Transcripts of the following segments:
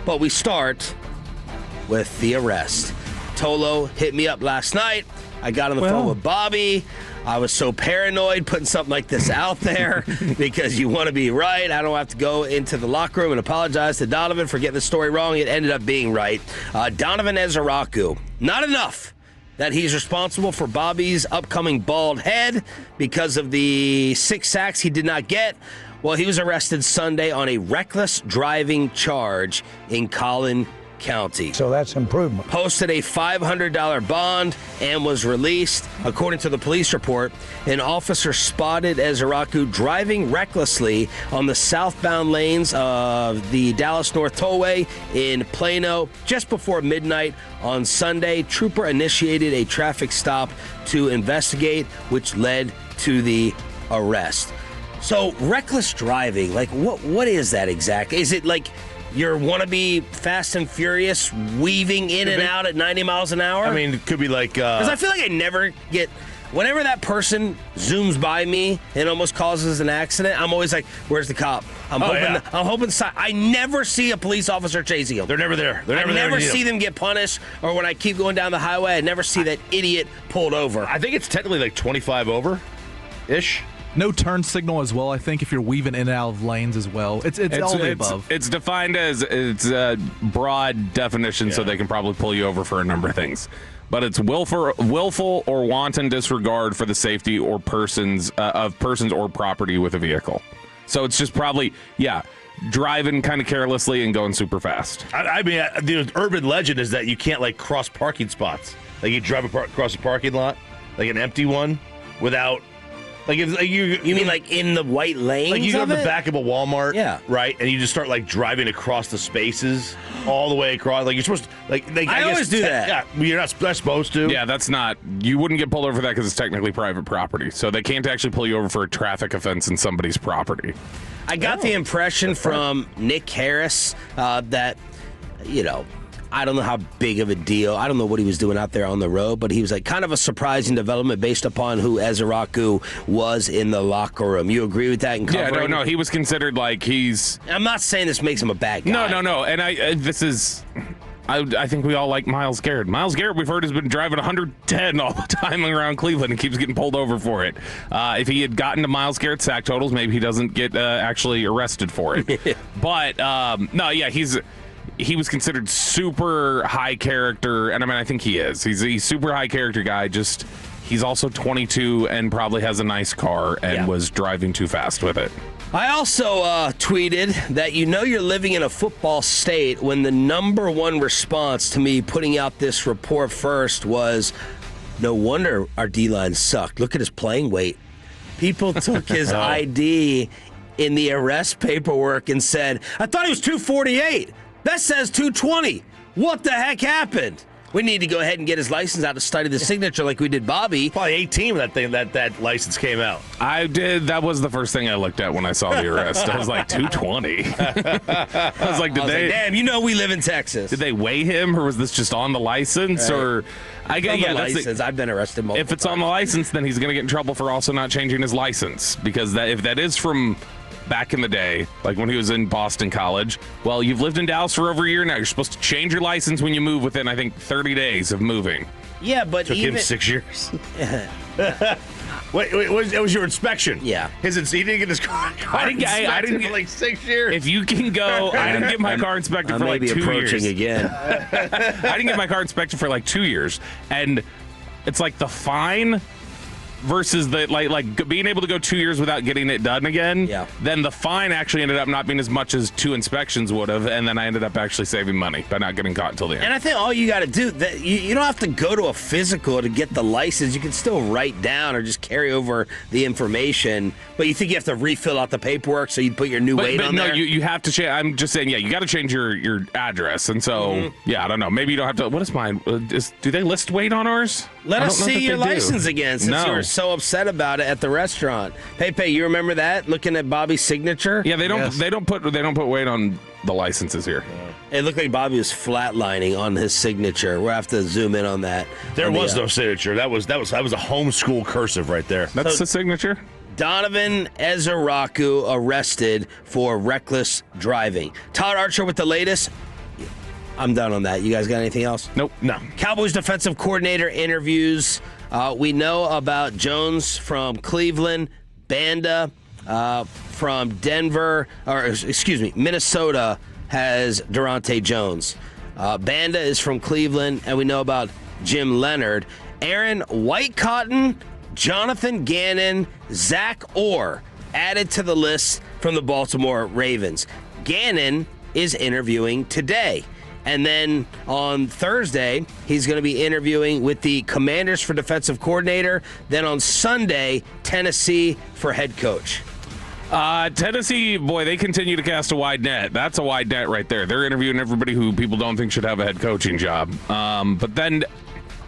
But we start with the arrest. Tolo hit me up last night. I got on the phone with Bobby. I was so paranoid putting something like this out there because you want to be right. I don't have to go into the locker room and apologize to Donovan for getting the story wrong. It ended up being right. Donovan Ezeiruaku, not enough that he's responsible for Bobby's upcoming bald head because of the 6 sacks he did not get. Well, he was arrested Sunday on a reckless driving charge in Collin County. So that's improvement. Posted a $500 bond and was released. According to the police report, an officer spotted Ezeiruaku driving recklessly on the southbound lanes of the Dallas North Tollway in Plano just before midnight on Sunday. Trooper initiated a traffic stop to investigate, which led to the arrest. So reckless driving, like what is that exactly? Is it like your wannabe Fast and Furious weaving in and out at 90 miles an hour? I mean, it could be like... Because I feel like I never get... Whenever that person zooms by me and almost causes an accident, I'm always like, where's the cop? I'm hoping... I never see a police officer chasing him. They're never there. I never see them get punished, or when I keep going down the highway, I never see that idiot pulled over. I think it's technically like 25 over-ish. No turn signal as well, I think, if you're weaving in and out of lanes as well. It's all the above. It's defined as it's a broad definition, so they can probably pull you over for a number of things. But it's willful or wanton disregard for the safety or persons or property with a vehicle. So it's just probably, driving kind of carelessly and going super fast. I mean, the urban legend is that you can't, like, cross parking spots. Like, you drive across a parking lot, like an empty one, without... Like if you mean like in the white lanes? Like you go to the back of a Walmart, right? And you just start like driving across the spaces all the way across. Like you're supposed to, I always do that. Yeah, you're not supposed to. Yeah, that's not. You wouldn't get pulled over for that because it's technically private property. So they can't actually pull you over for a traffic offense in somebody's property. I got the impression from Nick Harris that, I don't know how big of a deal. I don't know what he was doing out there on the road, but he was like kind of a surprising development based upon who Ezeiruaku was in the locker room. You agree with that? Yeah, no. He was considered like he's... I'm not saying this makes him a bad guy. No. And I think we all like Myles Garrett. Myles Garrett, we've heard, has been driving 110 all the time around Cleveland and keeps getting pulled over for it. If he had gotten to Myles Garrett's sack totals, maybe he doesn't get actually arrested for it. But, he was considered super high character, and I mean, I think he is. He's a super high character guy. Just he's also 22 and probably has a nice car and was driving too fast with it. I also tweeted that you're living in a football state when the number one response to me putting out this report first was, no wonder our D-line sucked. Look at his playing weight. People took his ID in the arrest paperwork and said, I thought he was 248. That says 220. What the heck happened? We need to go ahead and get his license out to study the signature like we did Bobby. Probably 18 when that license came out. I did. That was the first thing I looked at when I saw the arrest. I was like, 220. I was like, damn, we live in Texas. Did they weigh him, or was this just on the license? Right. Or license. I've been arrested multiple times. If it's on the license, then he's going to get in trouble for also not changing his license, because if that is from back in the day, like when he was in Boston College, well, you've lived in Dallas for over a year now. You're supposed to change your license when you move within, I think, 30 days of moving. Yeah, but took him 6 years. Wait, it was your inspection? Yeah. He didn't get his car I didn't get for like 6 years. If you can go, I didn't get my car inspected for like 2 years. Approaching again. I didn't get my car inspected for like 2 years, and it's like the fine versus the like being able to go 2 years without getting it done again. Yeah. Then the fine actually ended up not being as much as 2 inspections would have, and then I ended up actually saving money by not getting caught until the end. And I think all you got to do, you don't have to go to a physical to get the license. You can still write down or just carry over the information. But you think you have to refill out the paperwork so you put your new weight on there? No, you have to change. I'm just saying, you got to change your address. And so, I don't know. Maybe you don't have to. What is mine? Do they list weight on ours? Let us see your license again, since you were so upset about it at the restaurant. Pepe, you remember that? Looking at Bobby's signature? Yeah, they don't put weight on the licenses here. It looked like Bobby was flatlining on his signature. We'll have to zoom in on that. There was no signature. That was a homeschool cursive right there. That's the signature. Donovan Ezeiruaku arrested for reckless driving. Todd Archer with the latest. I'm done on that. You guys got anything else? Nope. No. Cowboys defensive coordinator interviews. We know about Jones from Cleveland, Banda from Denver, Minnesota has Durante Jones. Banda is from Cleveland, and we know about Jim Leonard. Aaron Whitecotton, Jonathan Gannon, Zach Orr added to the list from the Baltimore Ravens. Gannon is interviewing today. And then on Thursday, he's going to be interviewing with the Commanders for defensive coordinator. Then on Sunday, Tennessee for head coach. Tennessee, boy, they continue to cast a wide net. That's a wide net right there. They're interviewing everybody who people don't think should have a head coaching job. But then,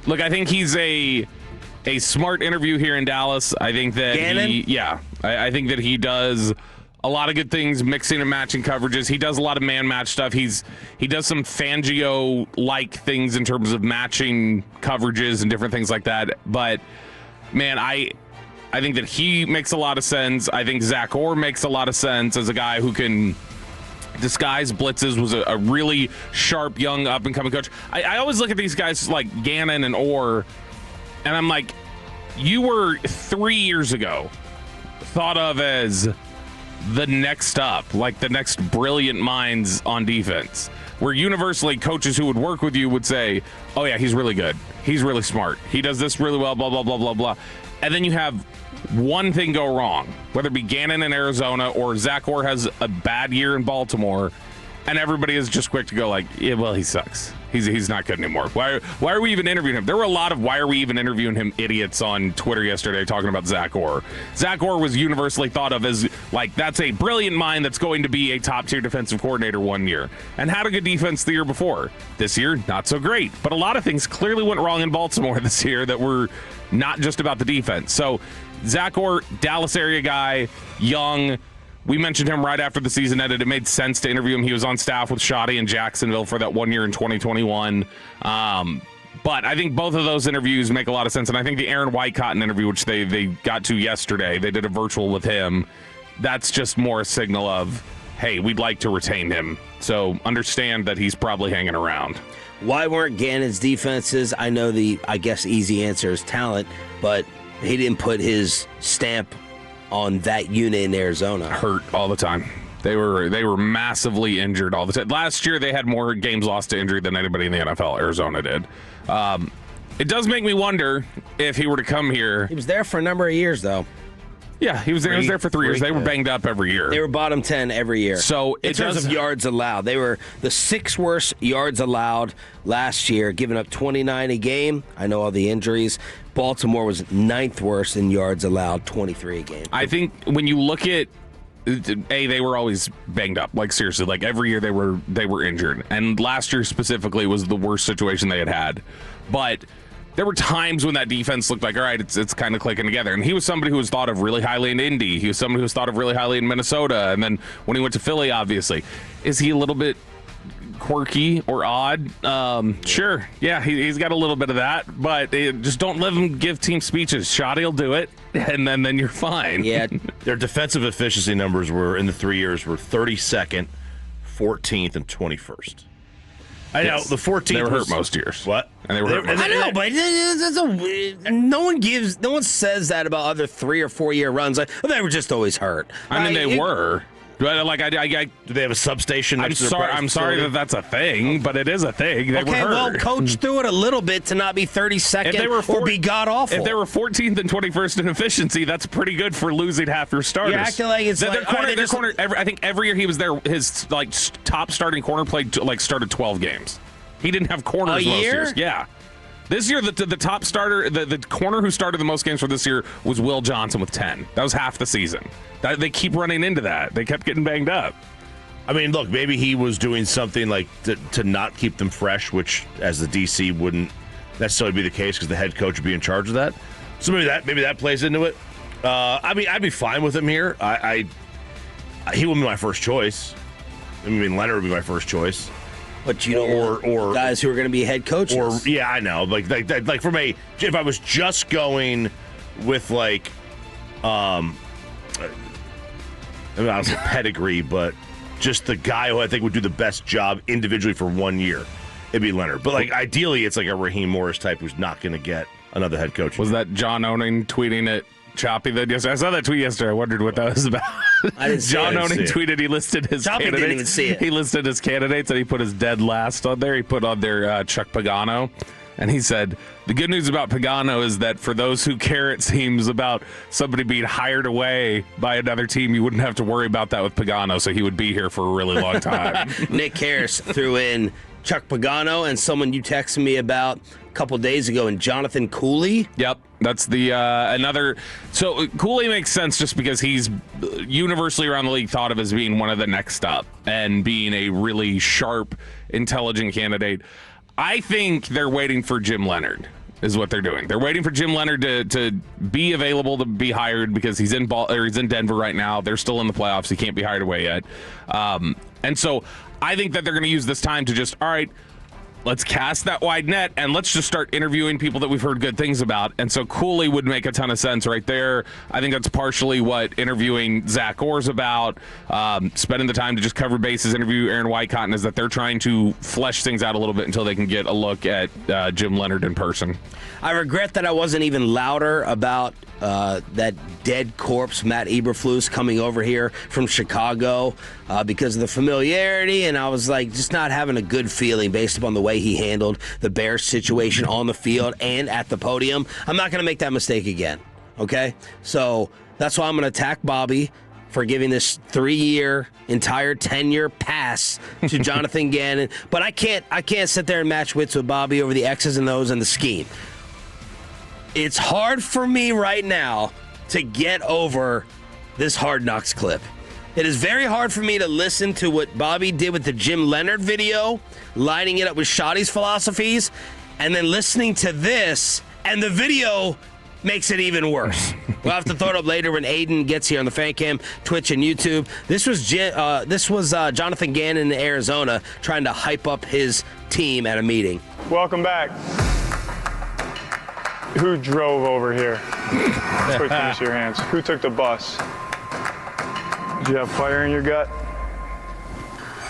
look, I think he's a smart interview here in Dallas. I think that Gannon? I think that he does a lot of good things, mixing and matching coverages. He does a lot of man-match stuff. He does some Fangio-like things in terms of matching coverages and different things like that. But, man, I think that he makes a lot of sense. I think Zach Orr makes a lot of sense as a guy who can disguise blitzes, was a really sharp, young, up-and-coming coach. I always look at these guys like Gannon and Orr, and I'm like, you were 3 years ago thought of as the next up, like the next brilliant minds on defense, where universally coaches who would work with you would say, oh yeah, he's really good, he's really smart, he does this really well, blah, blah, blah, blah, blah. And then you have one thing go wrong, whether it be Gannon in Arizona or Zach Orr has a bad year in Baltimore, and everybody is just quick to go like, yeah, well, he sucks. He's not good anymore. Why are we even interviewing him? There were a lot of why are we even interviewing him idiots on Twitter yesterday talking about Zach Orr. Zach Orr was universally thought of as like, that's a brilliant mind that's going to be a top-tier defensive coordinator one year and had a good defense the year before. This year, not so great. But a lot of things clearly went wrong in Baltimore this year that were not just about the defense. So Zach Orr, Dallas area guy, young. We mentioned him right after the season ended. It made sense to interview him. He was on staff with Shoddy in Jacksonville for that 1 year in 2021. But I think both of those interviews make a lot of sense. And I think the Aaron Whitecotton interview, which they got to yesterday, they did a virtual with him. That's just more a signal of, hey, we'd like to retain him. So understand that he's probably hanging around. Why weren't Gannon's defenses? I know I guess easy answer is talent, but he didn't put his stamp on that unit in Arizona. Hurt all the time. They were massively injured all the time. Last year they had more games lost to injury than anybody in the NFL. Arizona did. It does make me wonder if he were to come here. He was there for a number of years, though. Yeah, he was there for 3 years. They were banged up every year. They were bottom 10 every year. So in terms of yards allowed, they were the 6th worst yards allowed last year, giving up 29 a game. I know all the injuries. Baltimore was 9th worst in yards allowed, 23 a game. I think when you look at they were always banged up. Like seriously, like every year they were injured, and last year specifically was the worst situation they had. But there were times when that defense looked like, all right, it's kind of clicking together. And he was somebody who was thought of really highly in Indy. He was somebody who was thought of really highly in Minnesota. And then when he went to Philly, obviously, is he a little bit quirky or odd? Sure. Yeah, he's got a little bit of that. But just don't let him give team speeches. Shoddy will do it, and then you're fine. Yeah. Their defensive efficiency numbers were, in the 3 years, were 32nd, 14th, and 21st. I know the 14th. They were hurt most years. What? And they were hurt most I know, but no one says that about other 3 or 4 year runs. Like, they were just always hurt. I mean, they were. But like, do they have a substation? I'm sorry that that's a thing, but it is a thing. They were hurt. Well, coach threw it a little bit to not be 32nd or be god awful. If they were 14th and 21st in efficiency, that's pretty good for losing half your starters. You're acting like it's their corner. I think every year he was there, his like top starting corner started 12 games. He didn't have corners most years. Yeah. This year, the top starter, the corner who started the most games for this year was Will Johnson with 10. That was half the season. They keep running into that. They kept getting banged up. I mean, look, maybe he was doing something like to not keep them fresh, which as the DC wouldn't necessarily be the case because the head coach would be in charge of that. So maybe that plays into it. I mean, I'd be fine with him here. He wouldn't be my first choice. I mean, Leonard would be my first choice. But you don't want guys who are going to be head coaches. Yeah, I know. Like if I was just going with like, I was a pedigree, but just the guy who I think would do the best job individually for 1 year. it'd be Leonard. But like ideally, it's like a Raheem Morris type who's not going to get another head coach. Was that John Owning tweeting at Choppy then yesterday? I saw that tweet yesterday. I wondered what that was about. I didn't see John it. Owning tweeted he listed his Choppy candidates. didn't even see it. He listed his candidates and he put his dead last on there. He put on there Chuck Pagano. And he said, the good news about Pagano is that for those who care, it seems, about somebody being hired away by another team, you wouldn't have to worry about that with Pagano, so he would be here for a really long time. Nick Harris threw in Chuck Pagano and someone you texted me about a couple days ago, and Jonathan Cooley. Yep, that's the another. So Cooley makes sense just because he's universally around the league thought of as being one of the next up and being a really sharp, intelligent candidate. I think they're waiting for Jim Leonard is what they're doing. They're waiting for Jim Leonard to be available to be hired because he's in Denver right now. They're still in the playoffs. He can't be hired away yet. And so I think that they're going to use this time to just, all right, let's cast that wide net and let's just start interviewing people that we've heard good things about. And so Cooley would make a ton of sense right there. I think that's partially what interviewing Zach Orr's about, spending the time to just cover bases, interview Aaron Whitecotton, is that they're trying to flesh things out a little bit until they can get a look at Jim Leonard in person. I regret that I wasn't even louder about that dead corpse, Matt Eberflus, coming over here from Chicago because of the familiarity, and I was like just not having a good feeling based upon the way he handled the Bears situation on the field and at the podium. I'm not going to make that mistake again, okay? So that's why I'm going to attack Bobby for giving this 3-year entire tenure pass to Jonathan Gannon, but I can't sit there and match wits with Bobby over the X's and O's and the scheme. It's hard for me right now to get over this Hard Knocks clip. It is very hard for me to listen to what Bobby did with the Jim Leonard video, lining it up with Shoddy's philosophies, and then listening to this, and the video makes it even worse. We'll have to throw it up later when Aiden gets here on the Fan Cam, Twitch, and YouTube. This was Jonathan Gannon in Arizona trying to hype up his team at a meeting. Welcome back. Who drove over here? Quick, finish your hands. Who took the bus? Did you have fire in your gut?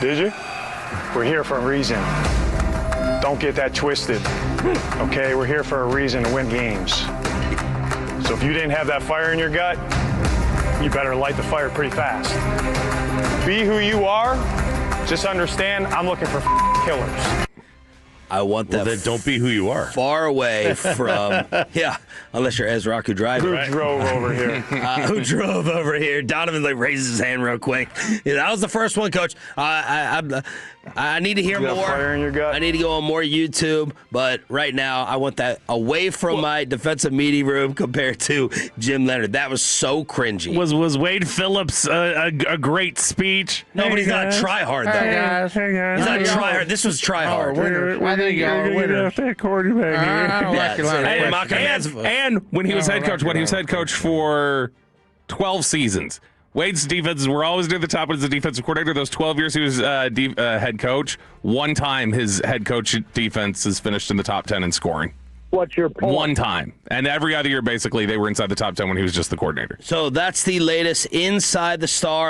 Did you? We're here for a reason. Don't get that twisted. Okay, we're here for a reason to win games. So if you didn't have that fire in your gut, you better light the fire pretty fast. Be who you are. Just understand, I'm looking for killers. I want that. Well, then don't be who you are. Far away from, yeah, unless you're Ezeiruaku driving. Who drove over here? Who drove over here? Donovan raises his hand real quick. Yeah, that was the first one, Coach. I need to hear You got more. fire in your gut? I need to go on more YouTube, but right now I want that away from my defensive media room compared to Jim Leonard. That was so cringy. Was Wade Phillips a great speech? No, but he's not try hard though. Hey guys. He's not try hard. This was try hard. I think y'all are winners. That quarterback I don't like your line of And questioning. and when he was head coach, for 12 seasons. Wade's defenses were always near the top as the defensive coordinator. Those 12 years he was head coach, one time his head coach defense has finished in the top 10 in scoring. What's your point? One time. And every other year, basically, they were inside the top 10 when he was just the coordinator. So that's the latest Inside the Star.